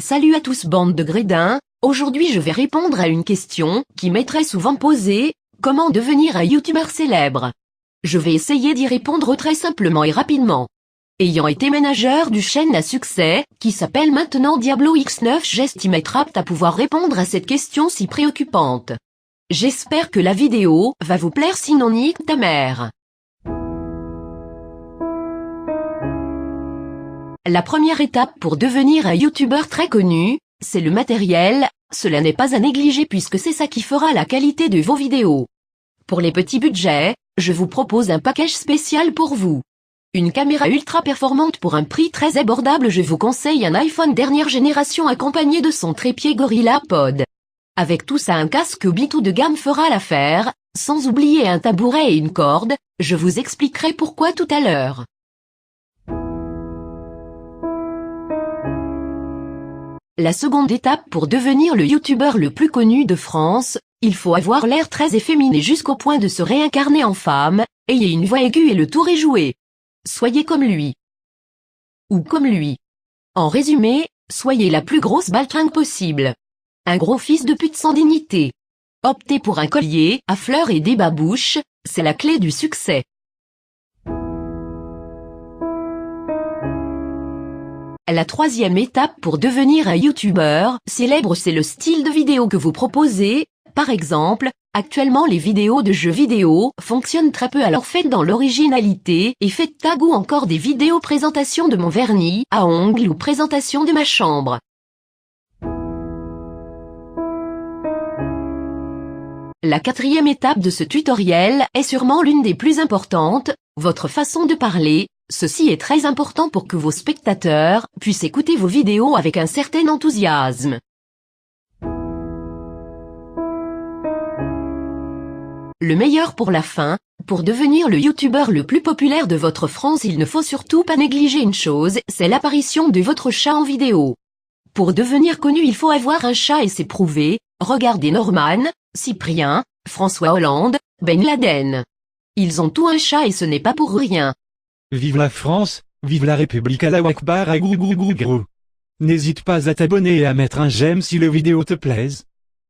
Salut à tous bande de grédins, aujourd'hui je vais répondre à une question qui m'est très souvent posée, comment devenir un youtubeur célèbre? Je vais essayer d'y répondre très simplement et rapidement. Ayant été manager du chaîne à succès, qui s'appelle maintenant Diablo X9, j'estime être apte à pouvoir répondre à cette question si préoccupante. J'espère que la vidéo va vous plaire, sinon nique ta mère. La première étape pour devenir un youtubeur très connu, c'est le matériel. Cela n'est pas à négliger puisque c'est ça qui fera la qualité de vos vidéos. Pour les petits budgets, je vous propose un package spécial pour vous. Une caméra ultra performante pour un prix très abordable, je vous conseille un iPhone dernière génération accompagné de son trépied Gorilla Pod. Avec tout ça, un casque Bluetooth de gamme fera l'affaire, sans oublier un tabouret et une corde, je vous expliquerai pourquoi tout à l'heure. La seconde étape pour devenir le youtubeur le plus connu de France, il faut avoir l'air très efféminé jusqu'au point de se réincarner en femme, ayez une voix aiguë et le tour est joué. Soyez comme lui. Ou comme lui. En résumé, soyez la plus grosse baltringue possible. Un gros fils de pute sans dignité. Optez pour un collier à fleurs et des babouches, c'est la clé du succès. La troisième étape pour devenir un youtubeur célèbre, c'est le style de vidéo que vous proposez. Par exemple, actuellement les vidéos de jeux vidéo fonctionnent très peu, alors faites dans l'originalité et faites tag ou encore des vidéos présentation de mon vernis à ongles ou présentation de ma chambre. La quatrième étape de ce tutoriel est sûrement l'une des plus importantes, votre façon de parler. Ceci est très important pour que vos spectateurs puissent écouter vos vidéos avec un certain enthousiasme. Le meilleur pour la fin, pour devenir le youtubeur le plus populaire de votre France, il ne faut surtout pas négliger une chose, c'est l'apparition de votre chat en vidéo. Pour devenir connu, il faut avoir un chat et c'est prouvé, regardez Norman, Cyprien, François Hollande, Ben Laden. Ils ont tout un chat et ce n'est pas pour rien. Vive la France, vive la République, Allahu Akbar, à grou grou grou grou. N'hésite pas à t'abonner et à mettre un j'aime si la vidéo te plaise.